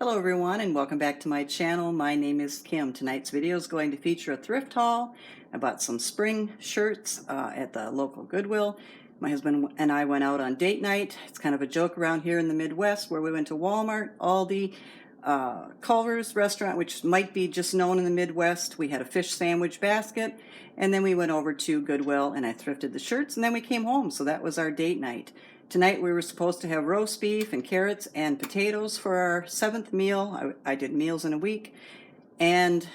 Hello everyone and welcome back to my channel. My name is Kim. Tonight's video is going to feature a thrift haul. I bought some spring shirts at the local Goodwill. My husband and I went out on date night. It's kind of a joke around here in the Midwest where we went to Walmart, Aldi, Culver's restaurant, which might be just known in the Midwest. We had a fish sandwich basket, and then we went over to Goodwill and I thrifted the shirts, and then we came home. So that was our date night. Tonight we were supposed to have roast beef and carrots and potatoes for our 7th meal. I did meals in a week, and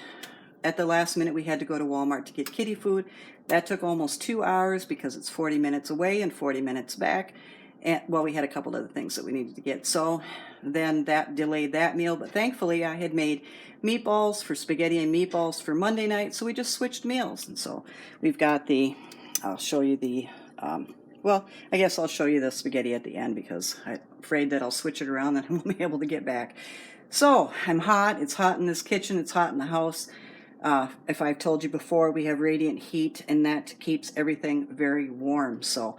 at the last minute we had to go to Walmart to get kitty food. That took almost 2 hours because it's 40 minutes away and 40 minutes back. And well, we had a couple other things that we needed to get, so then that delayed that meal. But thankfully I had made meatballs for spaghetti and meatballs for Monday night, so we just switched meals. And so we've got I'll show you well, I guess I'll show you the spaghetti at the end because I'm afraid that I'll switch it around and I won't be able to get back. So I'm hot. It's hot in this kitchen. It's hot in the house. If I've told you before, we have radiant heat, and that keeps everything very warm. So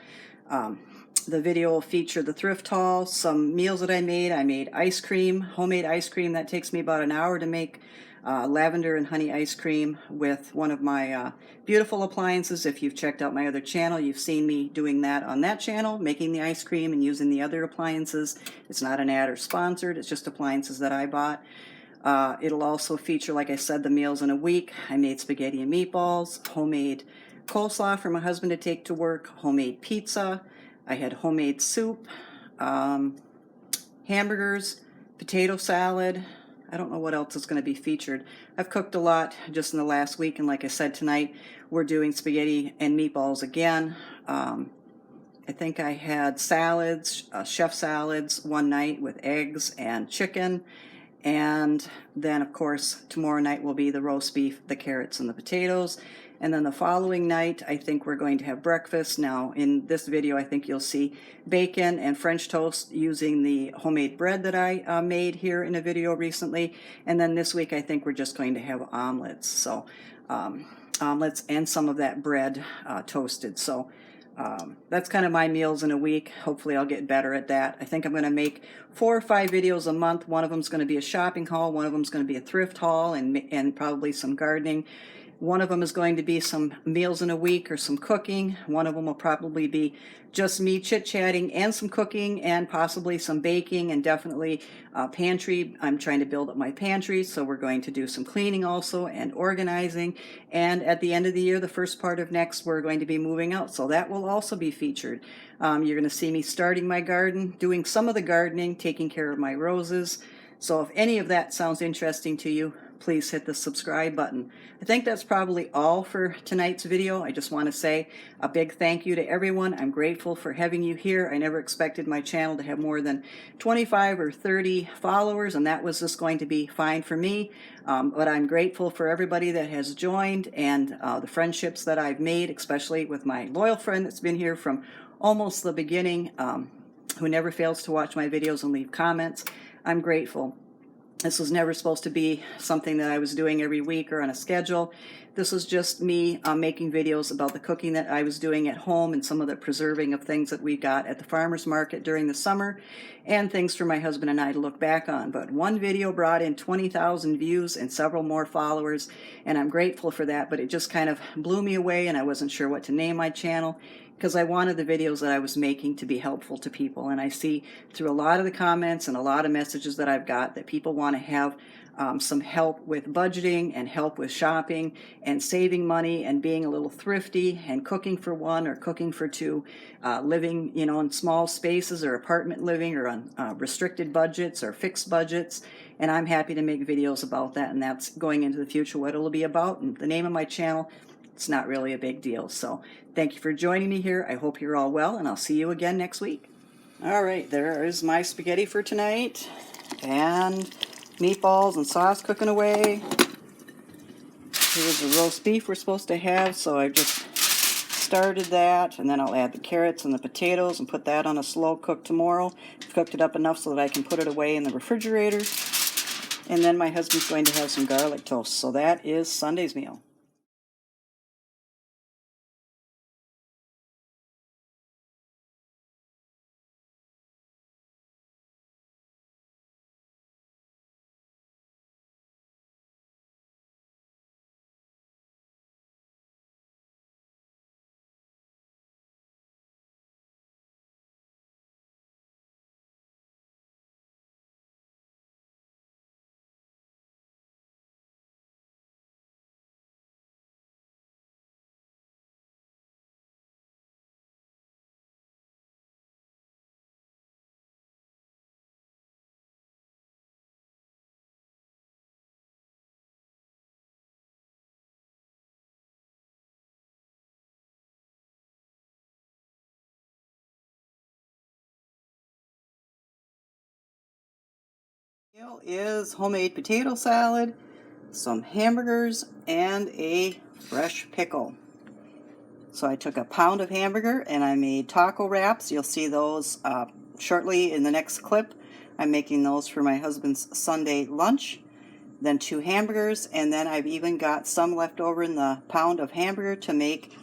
the video will feature the thrift haul, some meals that I made. I made ice cream, homemade ice cream. That takes me about an hour to make. Lavender and honey ice cream with one of my beautiful appliances. If you've checked out my other channel, you've seen me doing that on that channel, making the ice cream and using the other appliances. It's not an ad or sponsored, it's just appliances that I bought. It'll also feature, like I said, the meals in a week. I made spaghetti and meatballs, homemade coleslaw for my husband to take to work, homemade pizza. I had homemade soup, hamburgers, potato salad. I don't know what else is going to be featured. I've cooked a lot just in the last week, and like I said, tonight we're doing spaghetti and meatballs again. I think I had salads, chef salads one night with eggs and chicken, and then of course tomorrow night will be the roast beef, the carrots, and the potatoes. And then the following night, I think we're going to have breakfast. Now, in this video, I think you'll see bacon and French toast using the homemade bread that I made here in a video recently. And then this week, I think we're just going to have omelets. So, omelets and some of that bread toasted. So, that's kind of my meals in a week. Hopefully I'll get better at that. I think I'm going to make 4 or 5 videos a month. One of them is going to be a shopping haul. One of them is going to be a thrift haul and probably some gardening. One of them is going to be some meals in a week or some cooking. One of them will probably be just me chit-chatting and some cooking and possibly some baking and definitely pantry. I'm trying to build up my pantry, so we're going to do some cleaning also and organizing. And at the end of the year, the first part of next, we're going to be moving out, so that will also be featured. You're going to see me starting my garden, doing some of the gardening, taking care of my roses. So if any of that sounds interesting to you, please hit the subscribe button. I think that's probably all for tonight's video. I just want to say a big thank you to everyone. I'm grateful for having you here. I never expected my channel to have more than 25 or 30 followers, and that was just going to be fine for me. But I'm grateful for everybody that has joined and the friendships that I've made, especially with my loyal friend that's been here from almost the beginning, who never fails to watch my videos and leave comments. I'm grateful. This was never supposed to be something that I was doing every week or on a schedule. This was just me making videos about the cooking that I was doing at home and some of the preserving of things that we got at the farmer's market during the summer, and things for my husband and I to look back on. But one video brought in 20,000 views and several more followers, and I'm grateful for that, but it just kind of blew me away, and I wasn't sure what to name my channel, because I wanted the videos that I was making to be helpful to people. And I see through a lot of the comments and a lot of messages that I've got that people want to have some help with budgeting and help with shopping and saving money and being a little thrifty and cooking for one or cooking for two, living, in small spaces or apartment living or on restricted budgets or fixed budgets. And I'm happy to make videos about that, and that's going into the future what it'll be about. And the name of my channel, it's not really a big deal. So thank you for joining me here. I hope you're all well, and I'll see you again next week. All right, there is my spaghetti for tonight, and meatballs and sauce cooking away. Here's the roast beef we're supposed to have, so I just started that, and then I'll add the carrots and the potatoes and put that on a slow cook tomorrow. I've cooked it up enough so that I can put it away in the refrigerator. And then my husband's going to have some garlic toast, so that is Sunday's meal. Meal is homemade potato salad, some hamburgers, and a fresh pickle. So I took a pound of hamburger and I made taco wraps. You'll see those shortly in the next clip. I'm making those for my husband's Sunday lunch. Then 2 hamburgers, and then I've even got some left over in the pound of hamburger to make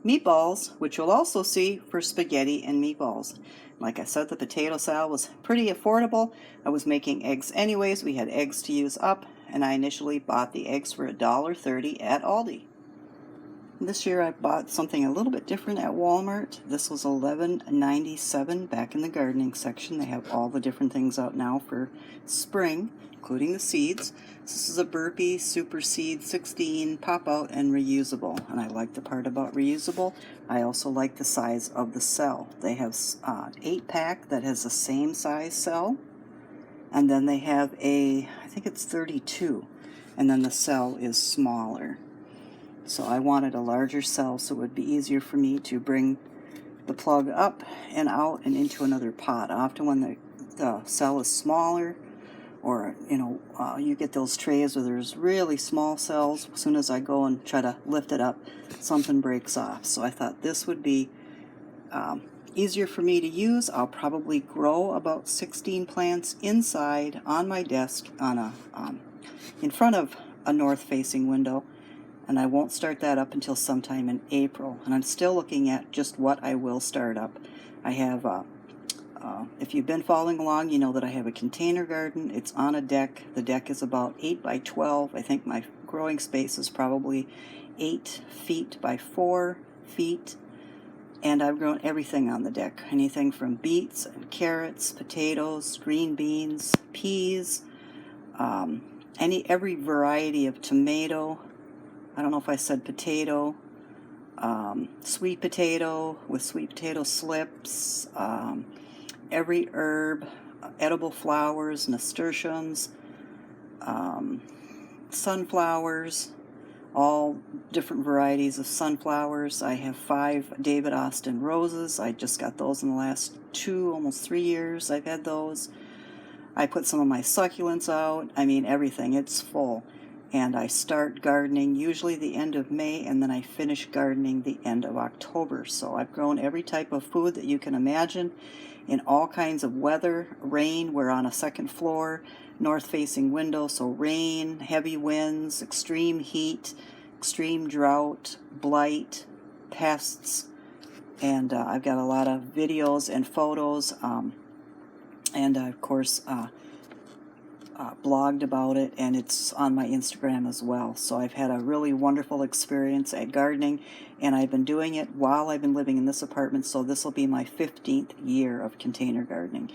meatballs, which you'll also see for spaghetti and meatballs. Like I said, the potato salad was pretty affordable. I was making eggs anyways. We had eggs to use up, and I initially bought the eggs for $1.30 at Aldi. This year I bought something a little bit different at Walmart. This was $11.97 back in the gardening section. They have all the different things out now for spring, including the seeds. This is a Burpee Super Seed 16 pop-out and reusable. And I like the part about reusable. I also like the size of the cell. They have 8-pack that has the same size cell. And then they have I think it's 32. And then the cell is smaller. So I wanted a larger cell so it would be easier for me to bring the plug up and out and into another pot. Often when the cell is smaller, or you get those trays where there's really small cells, as soon as I go and try to lift it up, something breaks off. So I thought this would be easier for me to use. I'll probably grow about 16 plants inside on my desk on in front of a north-facing window. And I won't start that up until sometime in April. And I'm still looking at just what I will start up. I have, if you've been following along, you know that I have a container garden. It's on a deck. The deck is about 8 by 12. I think my growing space is probably 8 feet by 4 feet. And I've grown everything on the deck. Anything from beets and carrots, potatoes, green beans, peas, every variety of tomato. I don't know if I said potato, sweet potato with sweet potato slips, every herb, edible flowers, nasturtiums, sunflowers, all different varieties of sunflowers. I have 5 David Austin roses. I just got those in the last 2, almost 3 years. I've had those. I put some of my succulents out. I mean, everything. It's full. And I start gardening usually the end of May, and then I finish gardening the end of October. So I've grown every type of food that you can imagine in all kinds of weather. Rain, we're on a second floor, north-facing window, so rain, heavy winds, extreme heat, extreme drought, blight, pests, and I've got a lot of videos and photos, and of course blogged about it, and it's on my Instagram as well. So I've had a really wonderful experience at gardening, and I've been doing it while I've been living in this apartment, so this will be my 15th year of container gardening.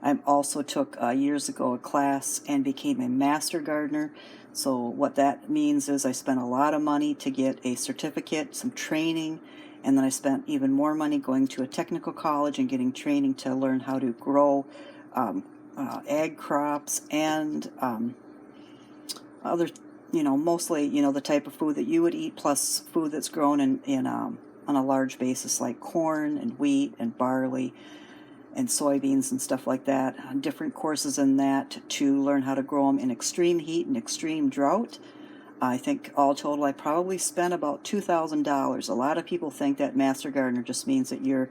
I also took years ago a class and became a master gardener. So what that means is I spent a lot of money to get a certificate, some training, and then I spent even more money going to a technical college and getting training to learn how to grow ag crops and other, mostly, the type of food that you would eat, plus food that's grown on a large basis, like corn and wheat and barley and soybeans and stuff like that. Different courses in that to learn how to grow them in extreme heat and extreme drought. I think all total I probably spent about $2,000. A lot of people think that master gardener just means that you're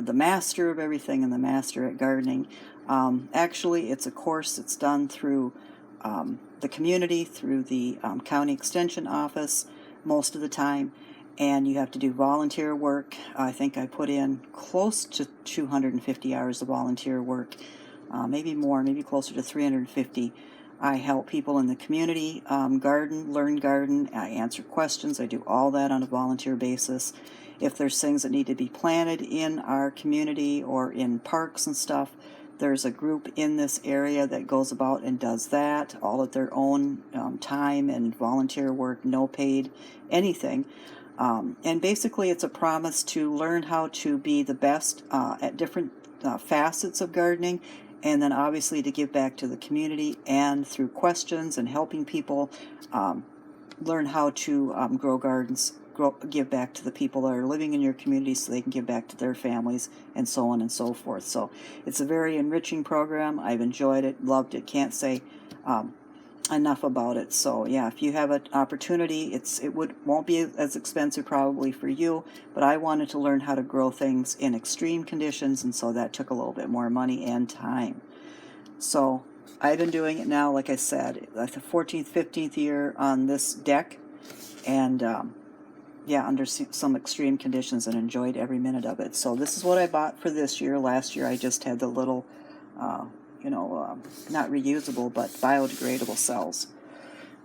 the master of everything and the master at gardening. Actually, it's a course that's done through the community, through the county extension office most of the time, and you have to do volunteer work. I think I put in close to 250 hours of volunteer work, maybe more, maybe closer to 350. I help people in the community learn garden. I answer questions. I do all that on a volunteer basis. If there's things that need to be planted in our community or in parks and stuff, there's a group in this area that goes about and does that, all at their own time and volunteer work, no paid anything. And basically it's a promise to learn how to be the best at different facets of gardening, and then obviously to give back to the community and through questions and helping people learn how to grow gardens give back to the people that are living in your community so they can give back to their families, and so on and so forth. So it's a very enriching program. I've enjoyed it, loved it, can't say enough about it. So yeah, if you have an opportunity, won't be as expensive probably for you, but I wanted to learn how to grow things in extreme conditions, and so that took a little bit more money and time. So I've been doing it now, like I said, the 14th, 15th year on this deck, and yeah, under some extreme conditions, and enjoyed every minute of it. So this is what I bought for this year. Last year I just had the little not reusable but biodegradable cells.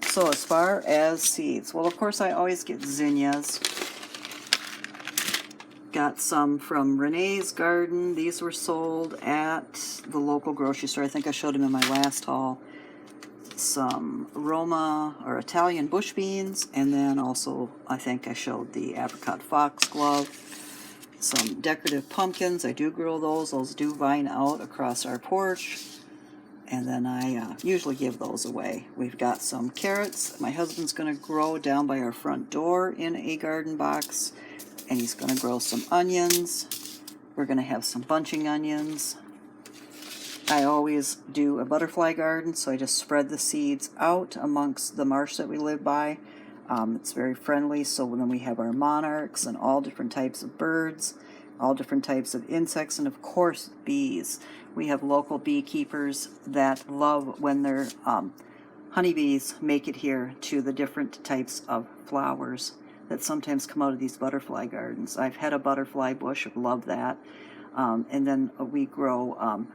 So as far as seeds, well, of course I always get zinnias. Got some from Renee's Garden. These were sold at the local grocery store. I think I showed them in my last haul. Some Roma or Italian bush beans, and then also I think I showed the apricot foxglove. Some decorative pumpkins. I do grow those. Those do vine out across our porch. And then I usually give those away. We've got some carrots. My husband's going to grow down by our front door in a garden box. And he's going to grow some onions. We're going to have some bunching onions. I always do a butterfly garden, so I just spread the seeds out amongst the marsh that we live by. It's very friendly, so then we have our monarchs and all different types of birds, all different types of insects, and of course bees. We have local beekeepers that love when their honeybees make it here to the different types of flowers that sometimes come out of these butterfly gardens. I've had a butterfly bush, love that. And then we grow,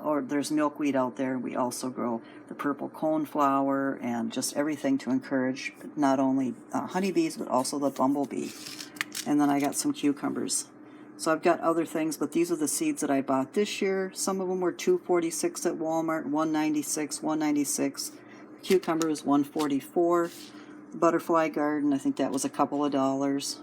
or there's milkweed out there. We also grow the purple coneflower and just everything to encourage not only honeybees, but also the bumblebee. And then I got some cucumbers. So I've got other things, but these are the seeds that I bought this year. Some of them were $2.46 at Walmart, $1.96, $1.96. Cucumber was $1.44. Butterfly garden, I think that was a couple of dollars.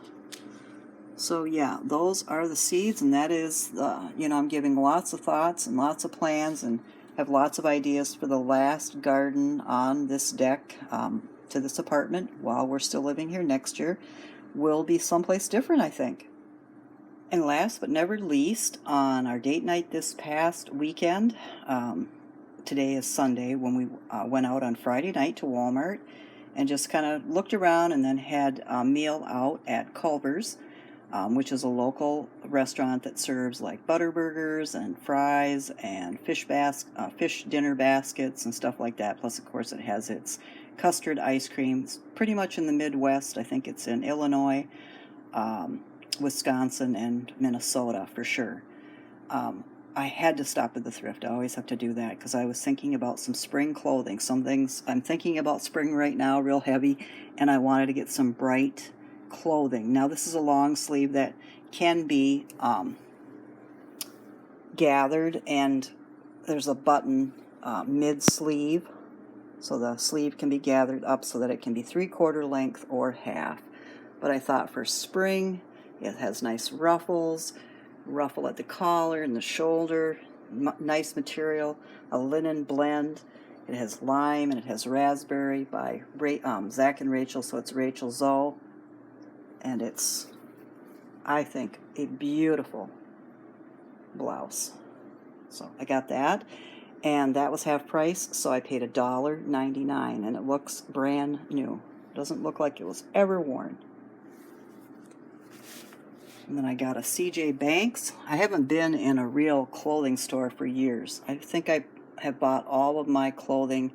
So yeah, those are the seeds, and that is, I'm giving lots of thoughts and lots of plans, and have lots of ideas for the last garden on this deck to this apartment while we're still living here. Next year will be someplace different, I think. And last but never least, on our date night this past weekend, today is Sunday, when we went out on Friday night to Walmart and just kind of looked around, and then had a meal out at Culver's, which is a local restaurant that serves like butter burgers and fries and fish dinner baskets and stuff like that. Plus, of course, it has its custard ice cream. It's pretty much in the Midwest. I think it's in Illinois, Wisconsin, and Minnesota for sure. I had to stop at the Thrift. I always have to do that because I was thinking about some spring clothing. Some things I'm thinking about spring right now, real heavy, and I wanted to get some bright clothing. Now this is a long sleeve that can be gathered, and there's a button mid sleeve, so the sleeve can be gathered up so that it can be 3/4 length or half. But I thought for spring, it has nice ruffles, ruffle at the collar and the shoulder, nice material, a linen blend. It has lime and it has raspberry by Zach and Rachel, so it's Rachel Zoe. And it's, I think, a beautiful blouse. So I got that, and that was half price, so I paid $1.99, and it looks brand new. Doesn't look like it was ever worn. And then I got a C.J. Banks. I haven't been in a real clothing store for years. I think I have bought all of my clothing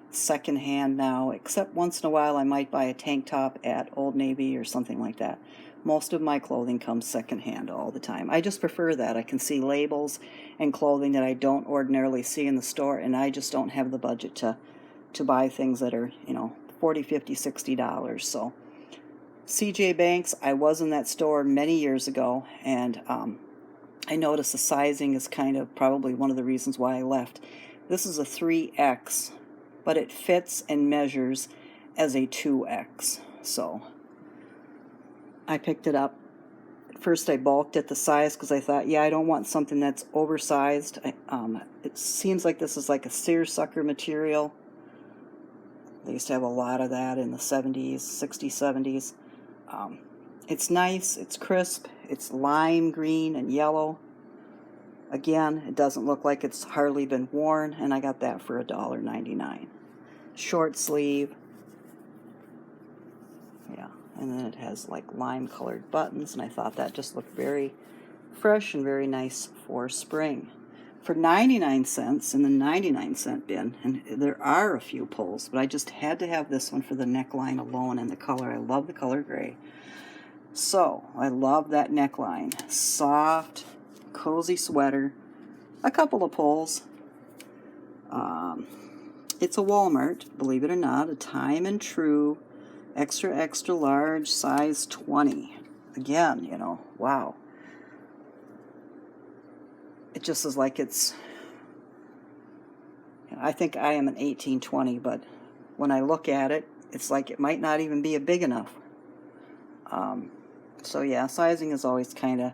secondhand now, except once in a while I might buy a tank top at Old Navy or something like that. Most of my clothing comes secondhand all the time. I just prefer that. I can see labels and clothing that I don't ordinarily see in the store, and I just don't have the budget to buy things that are, $40, $50, $60. So C.J. Banks, I was in that store many years ago, and I noticed the sizing is kind of probably one of the reasons why I left. This is a 3X, but it fits and measures as a 2X. So I picked it up. At first I balked at the size because I thought, I don't want something that's oversized. It seems like this is like a seersucker material. They used to have a lot of that in the 70s, 60s, 70s. It's nice, it's crisp, it's lime green and yellow. Again, it doesn't look like it's hardly been worn, and I got that for $1.99. Short sleeve. Yeah, and then it has like lime colored buttons, and I thought that just looked very fresh and very nice for spring. For 99 cents in the 99-cent bin, and there are a few pulls, but I just had to have this one for the neckline alone and the color. I love the color gray. So, I love that neckline. Soft, cozy sweater. A couple of pulls. It's a Walmart, believe it or not, a Time and True, extra, extra large, size 20. Again, you know, wow. It just is like it's, I think I am an 18-20, but when I look at it, it's like it might not even be a big enough. So yeah, sizing is always kind of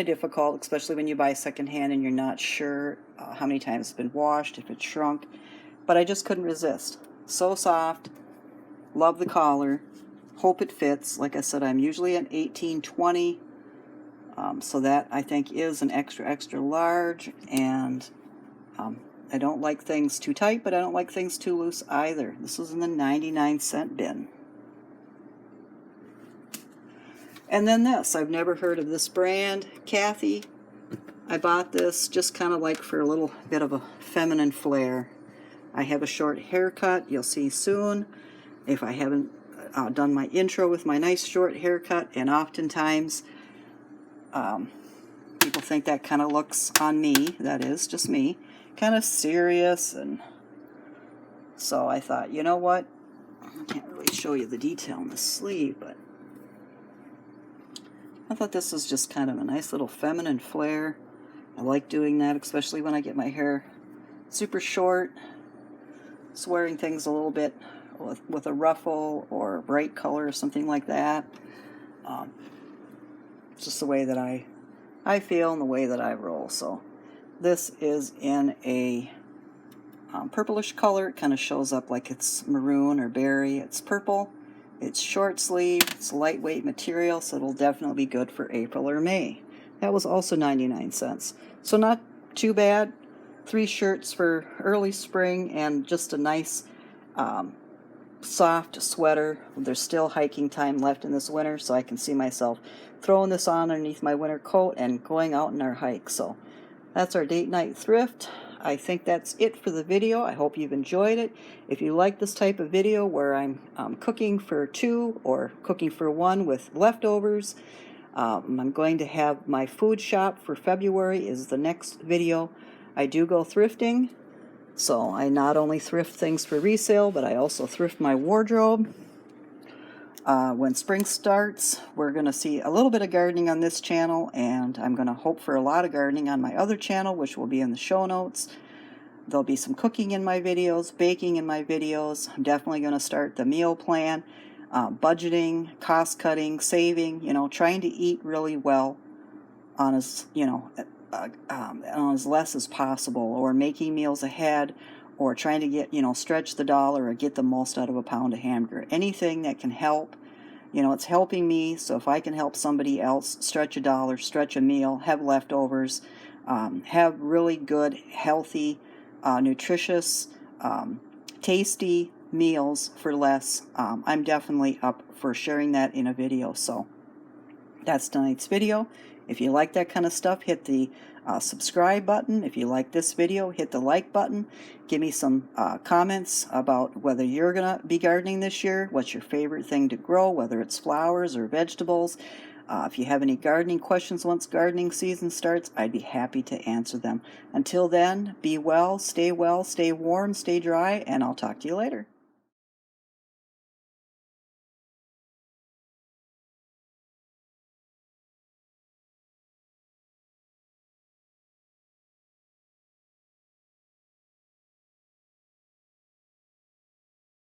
difficult, especially when you buy secondhand and you're not sure how many times it's been washed, if it's shrunk. But I just couldn't resist. So soft. Love the collar. Hope it fits. Like I said, I'm usually an 18-20. So that I think is an extra, extra large. And I don't like things too tight, but I don't like things too loose either. This is in the 99-cent bin. And then this, I've never heard of this brand, Kathy. I bought this just kind of like for a little bit of a feminine flair. I have a short haircut, you'll see soon, if I haven't done my intro with my nice short haircut, and oftentimes people think that kind of looks on me, that is, just me, kind of serious, and so I thought, you know what, I can't really show you the detail on the sleeve, but I thought this was just kind of a nice little feminine flair. I like doing that, especially when I get my hair super short. Just wearing things a little bit with a ruffle or a bright color or something like that. It's just the way that I feel and the way that I roll. So this is in a purplish color. It kind of shows up like it's maroon or berry. It's purple. It's short sleeve. It's lightweight material, so it'll definitely be good for April or May. That was also 99 cents. So not too bad. 3 shirts for early spring and just a nice soft sweater. There's still hiking time left in this winter, so I can see myself throwing this on underneath my winter coat and going out on our hike. So that's our date night thrift. I think that's it for the video. I hope you've enjoyed it. If you like this type of video where I'm cooking for 2 or cooking for 1 with leftovers, I'm going to have my food shop for February is the next video. I do go thrifting, so I not only thrift things for resale, but I also thrift my wardrobe. When spring starts, we're going to see a little bit of gardening on this channel, and I'm going to hope for a lot of gardening on my other channel, which will be in the show notes. There'll be some cooking in my videos, baking in my videos. I'm definitely going to start the meal plan, budgeting, cost cutting, saving, trying to eat really well on as, on as less as possible, or making meals ahead, or trying to get, stretch the dollar or get the most out of a pound of hamburger. Anything that can help, it's helping me, so if I can help somebody else stretch a dollar, stretch a meal, have leftovers, have really good, healthy, nutritious, tasty meals for less, I'm definitely up for sharing that in a video. So that's tonight's video. If you like that kind of stuff, hit the subscribe button. If you like this video, hit the like button. Give me some comments about whether you're going to be gardening this year, what's your favorite thing to grow, whether it's flowers or vegetables. If you have any gardening questions once gardening season starts, I'd be happy to answer them. Until then, be well, stay warm, stay dry, and I'll talk to you later.